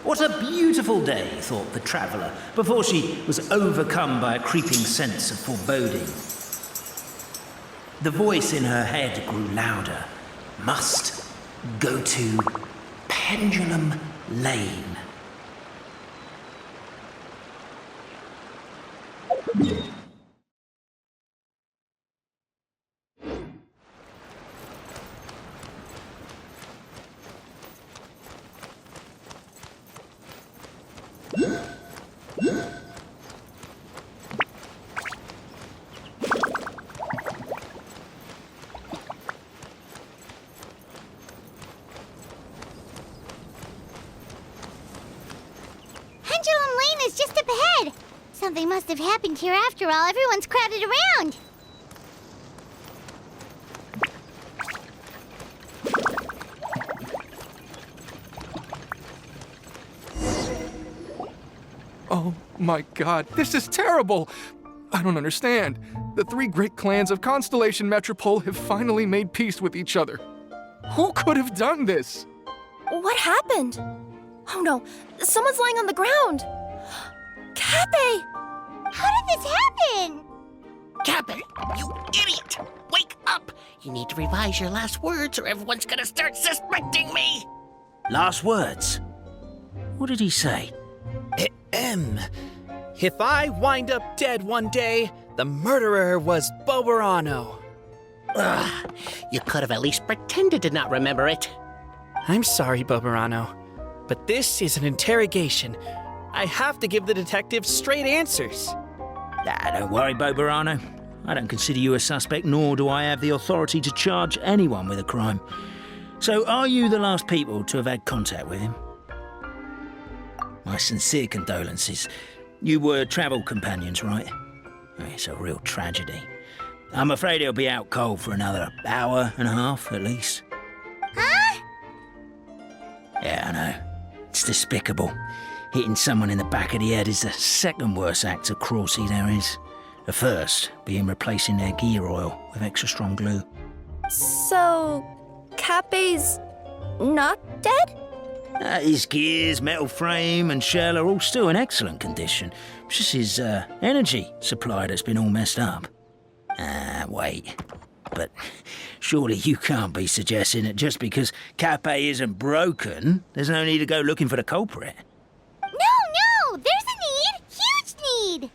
What a beautiful day, thought the traveller, before she was overcome by a creeping sense of foreboding. The voice in her head grew louder. Must go to Pendulum Lane. Pendulum Lane is just up ahead. Something must have happened here after all. Everyone's crowded around. Oh my god, this is terrible! I don't understand. The three great clans of Constellation Metropole have finally made peace with each other. Who could have done this? What happened? Oh no, someone's lying on the ground! Cappe! How did this happen? Cappe, you idiot! Wake up! You need to revise your last words or everyone's gonna start suspecting me! Last words? What did he say? If I wind up dead one day, the murderer was Boberano. Ugh, you could have at least pretended to not remember it. I'm sorry, Boberano, but this is an interrogation. I have to give the detective straight answers. Don't worry, Boberano. I don't consider you a suspect, nor do I have the authority to charge anyone with a crime. So, are you the last people to have had contact with him? My sincere condolences. You were travel companions, right? It's a real tragedy. I'm afraid he'll be out cold for another hour and a half, at least. Huh? Yeah, I know. It's despicable. Hitting someone in the back of the head is the second worst act of cruelty there is. The first being replacing their gear oil with extra strong glue. So, Cappe's not dead? His gears, metal frame and shell are all still in excellent condition. It's just his energy supply that's been all messed up. Wait. But surely you can't be suggesting that just because Cappe isn't broken, there's no need to go looking for the culprit. No! There's a need! Huge need!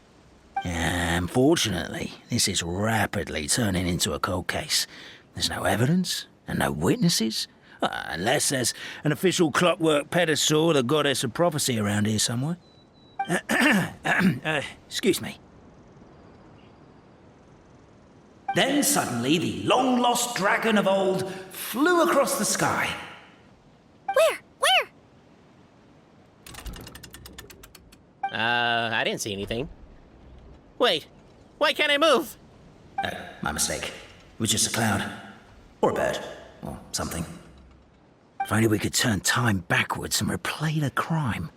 Unfortunately, this is rapidly turning into a cold case. There's no evidence and no witnesses. Unless there's an official clockwork pedestal, the goddess of prophecy around here somewhere. Excuse me. Then suddenly the long-lost dragon of old flew across the sky. Where? I didn't see anything. Wait, why can't I move? Oh, my mistake. It was just a cloud. Or a bird. Or something. If only we could turn time backwards and replay the crime.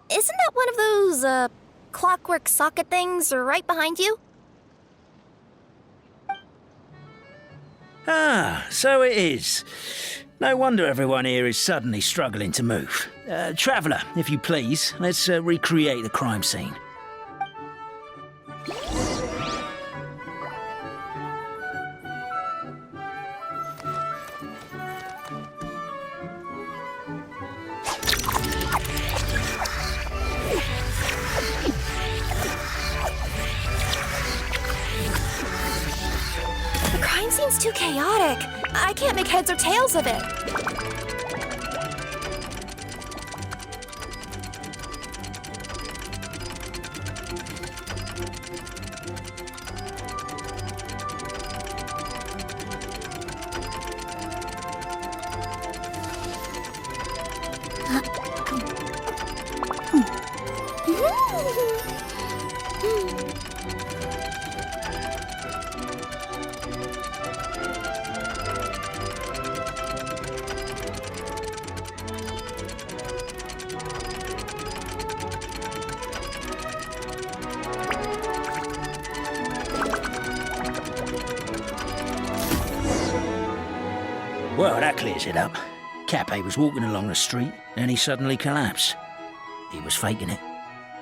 Isn't that one of those, clockwork socket things right behind you? So it is. No wonder everyone here is suddenly struggling to move. Traveller, if you please, let's recreate the crime scene. The crime scene's too chaotic. I can't make heads or tails of it. Well, that clears it up. Cape was walking along the street, and he suddenly collapsed. He was faking it.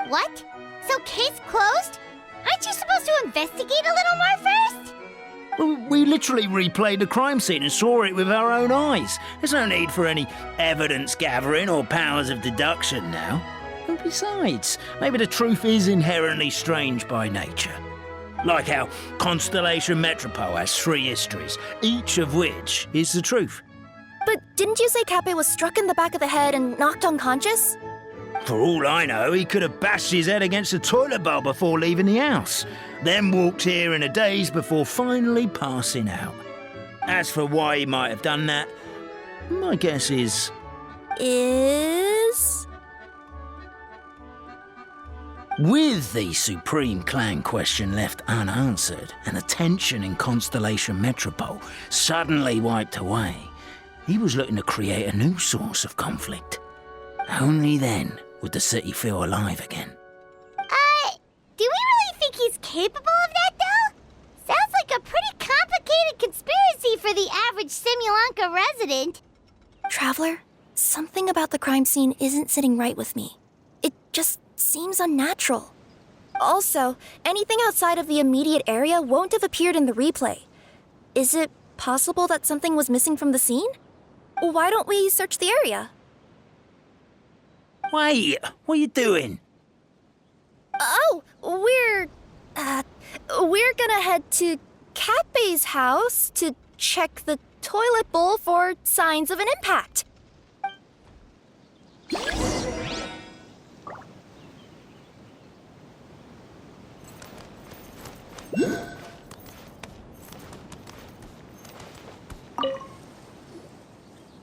What? So case closed? Aren't you supposed to investigate a little more first? Well, we literally replayed the crime scene and saw it with our own eyes. There's no need for any evidence gathering or powers of deduction now. And besides, maybe the truth is inherently strange by nature. Like how Constellation Metropole has 3 histories, each of which is the truth. But didn't you say Cape was struck in the back of the head and knocked unconscious? For all I know, he could have bashed his head against the toilet bowl before leaving the house, then walked here in a daze before finally passing out. As for why he might have done that, my guess is... With the Supreme Clan question left unanswered and the tension in Constellation Metropole suddenly wiped away, he was looking to create a new source of conflict. Only then would the city feel alive again. Do we really think he's capable of that, though? Sounds like a pretty complicated conspiracy for the average Simulanka resident. Traveler, something about the crime scene isn't sitting right with me. It just seems unnatural. Also, anything outside of the immediate area won't have appeared in the replay. Is it possible that something was missing from the scene? Why don't we search the area? Wait, what are you doing? Oh, we're gonna head to Cape's house to check the toilet bowl for signs of an impact.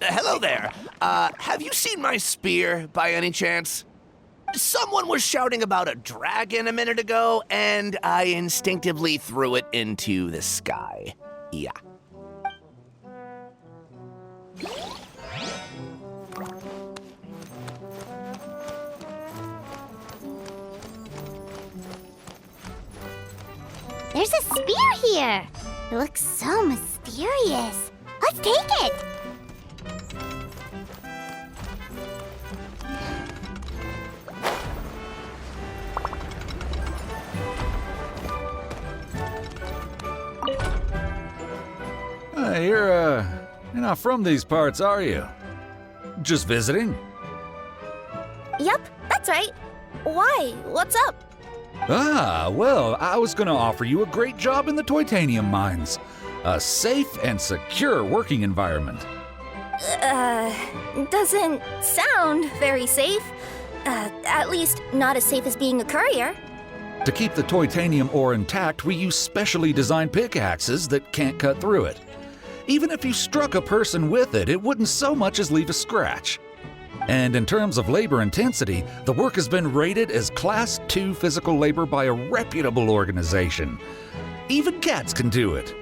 Hello there. Have you seen my spear by any chance? Someone was shouting about a dragon a minute ago, and I instinctively threw it into the sky. Yeah. There's a spear here. It looks so mysterious. Let's take it. You're not from these parts, are you? Just visiting? Yep, that's right. Why? What's up? Well, I was gonna offer you a great job in the Titanium mines. A safe and secure working environment. Doesn't sound very safe. At least not as safe as being a courier. To keep the titanium ore intact, we use specially designed pickaxes that can't cut through it. Even if you struck a person with it, it wouldn't so much as leave a scratch. And in terms of labor intensity, the work has been rated as Class 2 physical labor by a reputable organization. Even cats can do it.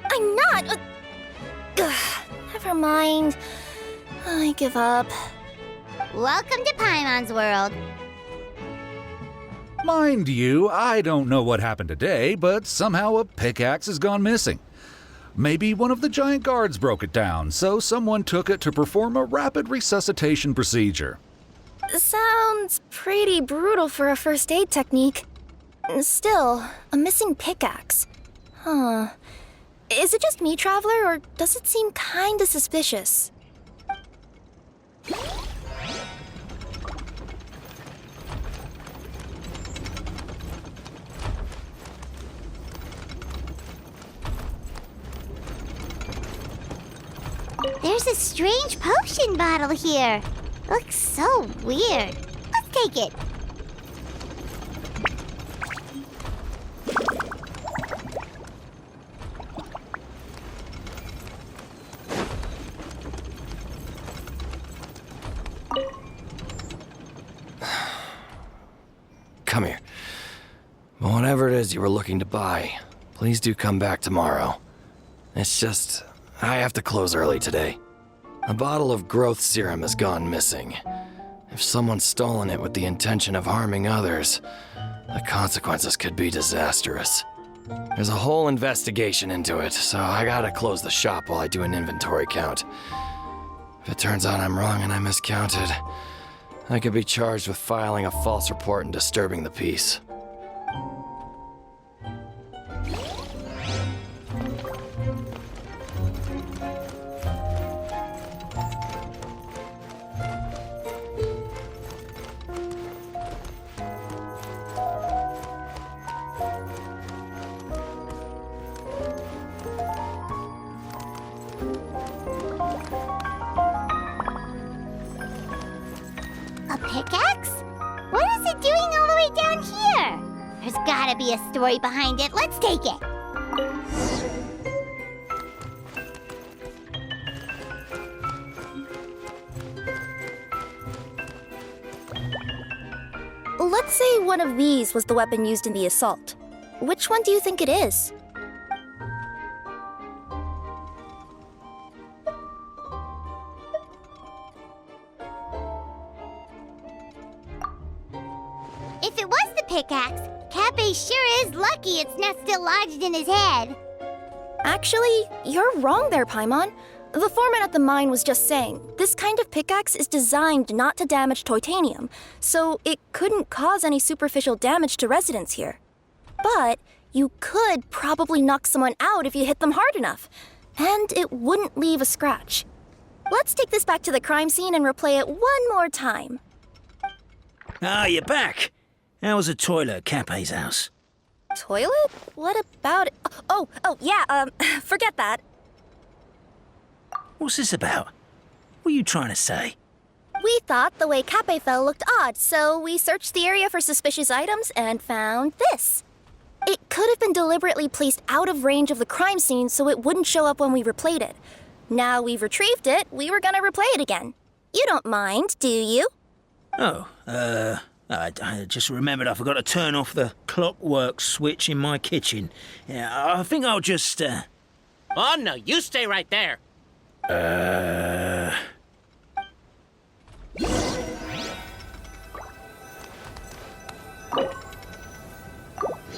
I'm not. Never mind. I give up. Welcome to Paimon's world. Mind you, I don't know what happened today, but somehow a pickaxe has gone missing. Maybe one of the giant guards broke it down, so someone took it to perform a rapid resuscitation procedure. Sounds pretty brutal for a first aid technique. Still, a missing pickaxe. Huh. Is it just me, Traveler, or does it seem kinda suspicious? There's a strange potion bottle here. Looks so weird. Let's take it. Come here. Whatever it is you were looking to buy, please do come back tomorrow. It's just, I have to close early today. A bottle of growth serum has gone missing. If someone's stolen it with the intention of harming others, the consequences could be disastrous. There's a whole investigation into it, so I gotta close the shop while I do an inventory count. If it turns out I'm wrong and I miscounted, I could be charged with filing a false report and disturbing the peace. A pickaxe? What is it doing all the way down here? There's gotta be a story behind it. Let's take it. Let's say one of these was the weapon used in the assault. Which one do you think it is? If it was the pickaxe, Cappe sure is lucky it's not still lodged in his head. Actually, you're wrong there, Paimon. The foreman at the mine was just saying, this kind of pickaxe is designed not to damage titanium, so it couldn't cause any superficial damage to residents here. But you could probably knock someone out if you hit them hard enough, and it wouldn't leave a scratch. Let's take this back to the crime scene and replay it one more time. Ah, you're back. How was the toilet at Cappe's house? Toilet? What about it? Oh, yeah, forget that. What's this about? What are you trying to say? We thought the way Cappe fell looked odd, so we searched the area for suspicious items and found this. It could have been deliberately placed out of range of the crime scene so it wouldn't show up when we replayed it. Now we've retrieved it, we were gonna replay it again. You don't mind, do you? Oh, I just remembered I forgot to turn off the clockwork switch in my kitchen. Yeah, I think I'll just, Oh, no, you stay right there.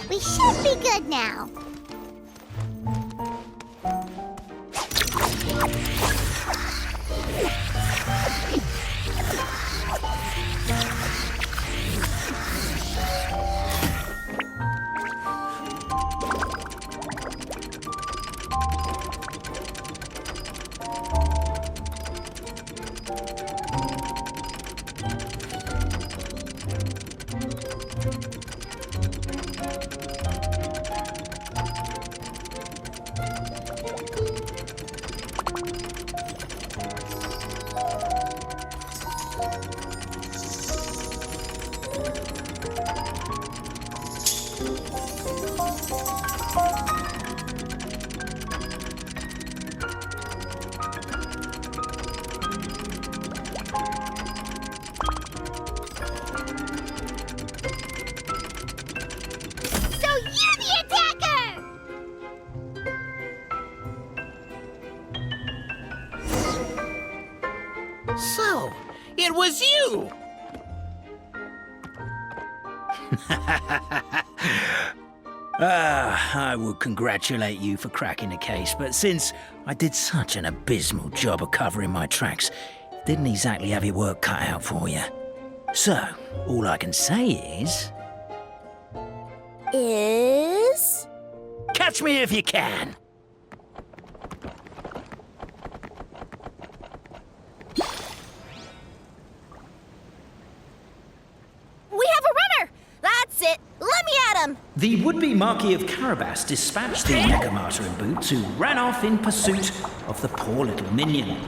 We should be good now. So, it was you! I would congratulate you for cracking the case, but since I did such an abysmal job of covering my tracks, didn't exactly have your work cut out for you. So, all I can say is... Catch me if you can! We have a runner! That's it! Let me at him! The would-be Marquis of Carabas dispatched the Necromancer in boots, who ran off in pursuit of the poor little minion.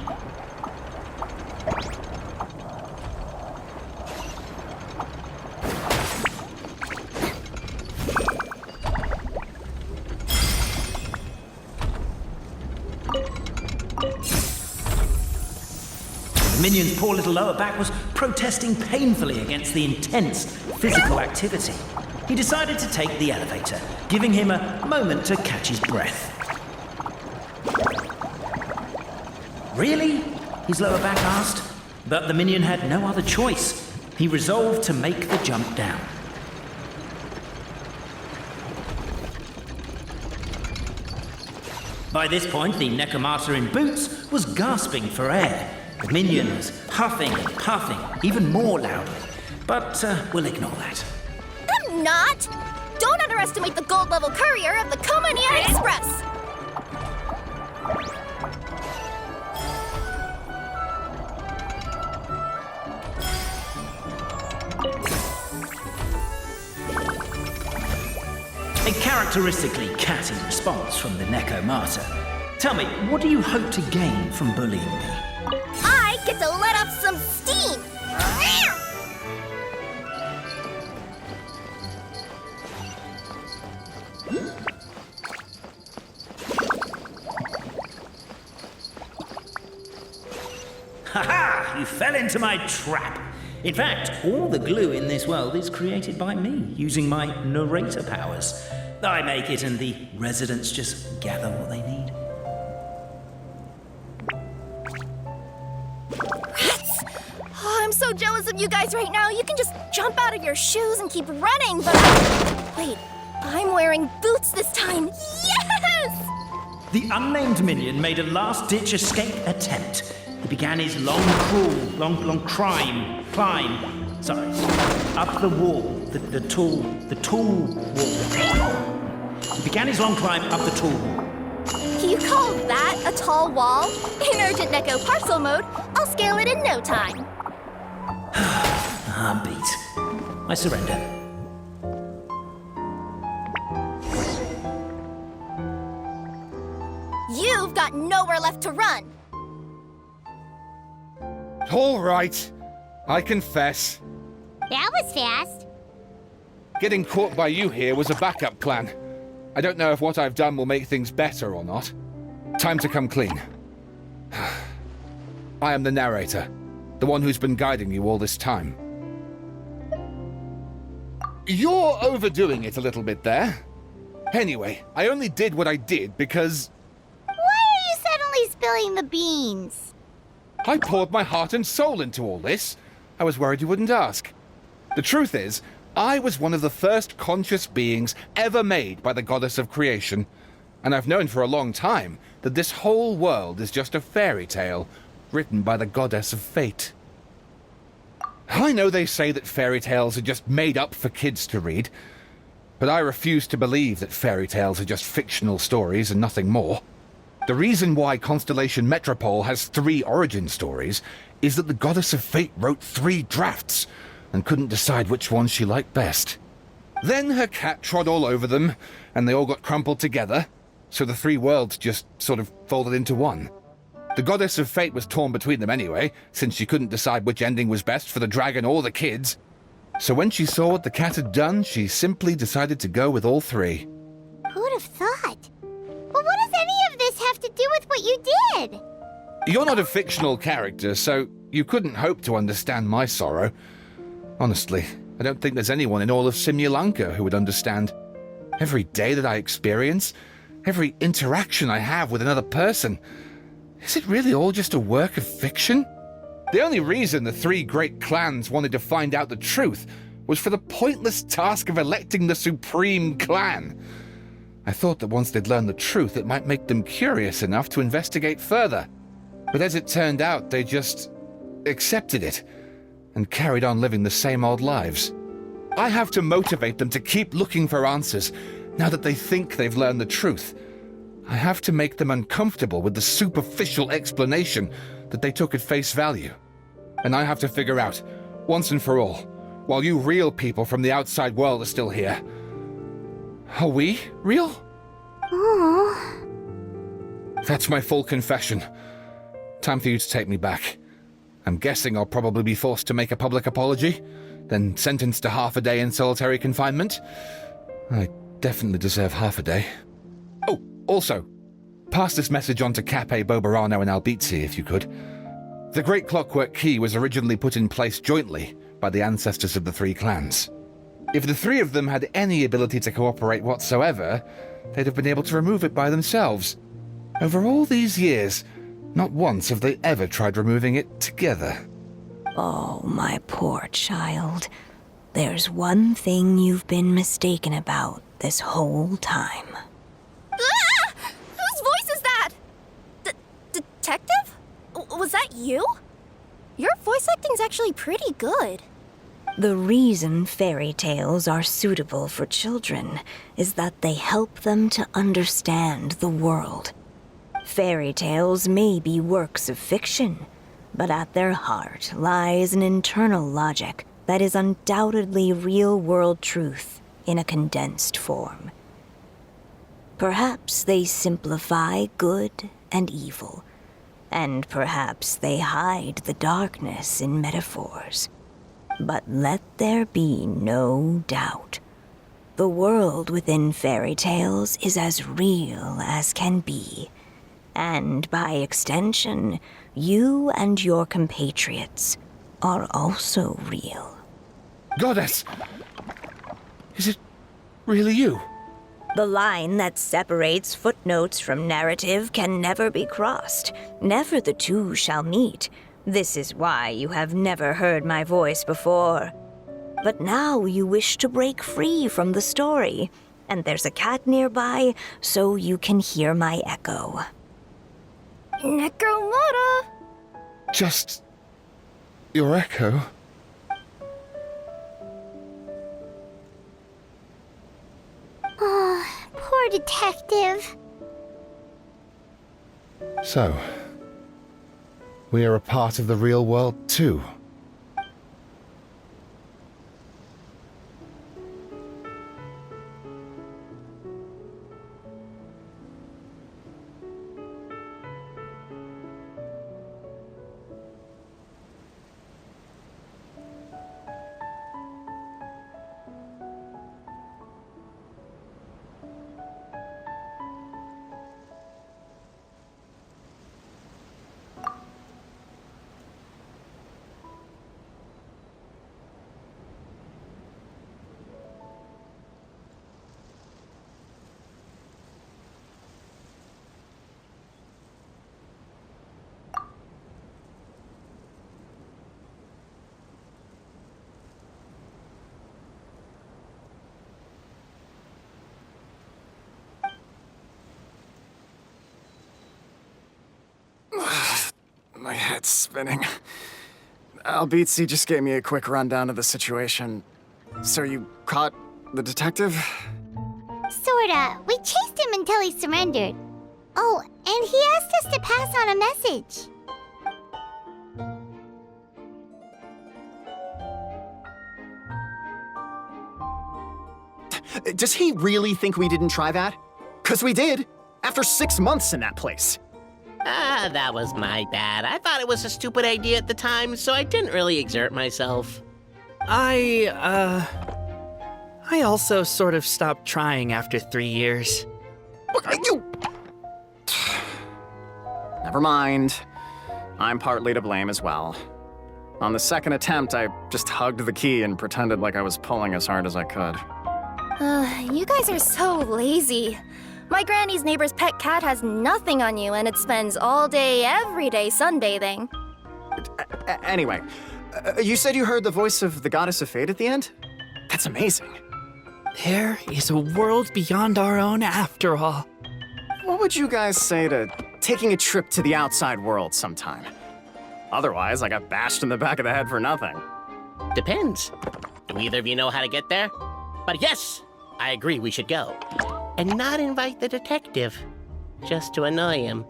The minion's poor little lower back was protesting painfully against the intense physical activity. He decided to take the elevator, giving him a moment to catch his breath. Really? His lower back asked. But the minion had no other choice. He resolved to make the jump down. By this point, the Necromancer in boots was gasping for air. The minion was huffing and puffing, even more loudly. But we'll ignore that. I'm not! Don't underestimate the gold-level courier of the Komanian Express! A characteristically catty response from the Necromancer. Tell me, what do you hope to gain from bullying me? I get to let off some steam! Ha-ha! You fell into my trap. In fact, all the glue in this world is created by me, using my narrator powers. I make it and the residents just gather what they need. Rats! Oh, I'm so jealous of you guys right now. You can just jump out of your shoes and keep running, but... Wait, I'm wearing boots this time. Yes! The unnamed minion made a last-ditch escape attempt. He began his long climb, up the wall, the tall wall. He began his long climb up the tall wall. You call that a tall wall? In urgent Neko parcel mode, I'll scale it in no time. I'm beat. I surrender. You've got nowhere left to run. All right, I confess. That was fast. Getting caught by you here was a backup plan. I don't know if what I've done will make things better or not. Time to come clean. I am the narrator, the one who's been guiding you all this time. You're overdoing it a little bit there. Anyway, I only did what I did because... Why are you suddenly spilling the beans? I poured my heart and soul into all this. I was worried you wouldn't ask. The truth is, I was one of the first conscious beings ever made by the goddess of creation. And I've known for a long time that this whole world is just a fairy tale written by the goddess of fate. I know they say that fairy tales are just made up for kids to read, but I refuse to believe that fairy tales are just fictional stories and nothing more. The reason why Constellation Metropole has 3 origin stories is that the Goddess of Fate wrote 3 drafts and couldn't decide which one she liked best. Then her cat trod all over them, and they all got crumpled together, so the 3 worlds just sort of folded into one. The Goddess of Fate was torn between them anyway, since she couldn't decide which ending was best for the dragon or the kids. So when she saw what the cat had done, she simply decided to go with all 3. Who'd have thought? But what does any of this have to do with what you did? You're not a fictional character, so you couldn't hope to understand my sorrow. Honestly, I don't think there's anyone in all of Simulanka who would understand. Every day that I experience, every interaction I have with another person, is it really all just a work of fiction? The only reason the 3 great clans wanted to find out the truth was for the pointless task of electing the supreme clan. I thought that once they'd learned the truth, it might make them curious enough to investigate further. But as it turned out, they just accepted it and carried on living the same old lives. I have to motivate them to keep looking for answers now that they think they've learned the truth. I have to make them uncomfortable with the superficial explanation that they took at face value. And I have to figure out, once and for all, while you real people from the outside world are still here, are we real? Aww. That's my full confession. Time for you to take me back. I'm guessing I'll probably be forced to make a public apology, then sentenced to half a day in solitary confinement. I definitely deserve half a day. Oh, also, pass this message on to Cape, Bobarano, and Albizzi, if you could. The Great Clockwork Key was originally put in place jointly by the ancestors of the 3 clans. If the 3 of them had any ability to cooperate whatsoever, they'd have been able to remove it by themselves. Over all these years, not once have they ever tried removing it together. Oh, my poor child. There's one thing you've been mistaken about this whole time. Ah! Whose voice is that? detective? Was that you? Your voice acting's actually pretty good. The reason fairy tales are suitable for children is that they help them to understand the world. Fairy tales may be works of fiction, but at their heart lies an internal logic that is undoubtedly real-world truth in a condensed form. Perhaps they simplify good and evil, and perhaps they hide the darkness in metaphors. But let there be no doubt. The world within fairy tales is as real as can be. And by extension, you and your compatriots are also real. Goddess! Is it really you? The line that separates footnotes from narrative can never be crossed. Never the two shall meet. This is why you have never heard my voice before. But now you wish to break free from the story, and there's a cat nearby, so you can hear my echo. Necromora! Just your echo? Oh, poor detective. So, we are a part of the real world too. My head's spinning. Pt2 just gave me a quick rundown of the situation. So you caught the detective? Sorta. We chased him until he surrendered. Oh, and he asked us to pass on a message. Does he really think we didn't try that? 'Cause we did, after 6 months in that place. That was my bad. I thought it was a stupid idea at the time, so I didn't really exert myself. I also sort of stopped trying after 3 years. You... Never mind. I'm partly to blame as well. On the second attempt, I just hugged the key and pretended like I was pulling as hard as I could. You guys are so lazy. My granny's neighbor's pet cat has nothing on you, and it spends all day, every day sunbathing. Anyway, you said you heard the voice of the goddess of fate at the end? That's amazing. There is a world beyond our own after all. What would you guys say to taking a trip to the outside world sometime? Otherwise, I got bashed in the back of the head for nothing. Depends. Do either of you know how to get there? But yes, I agree we should go. And not invite the detective, just to annoy him.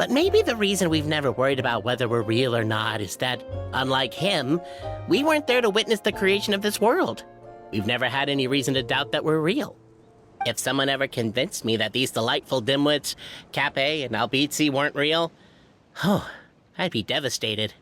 But maybe the reason we've never worried about whether we're real or not is that, unlike him, we weren't there to witness the creation of this world. We've never had any reason to doubt that we're real. If someone ever convinced me that these delightful dimwits, Cape and Pt2 weren't real, oh, I'd be devastated.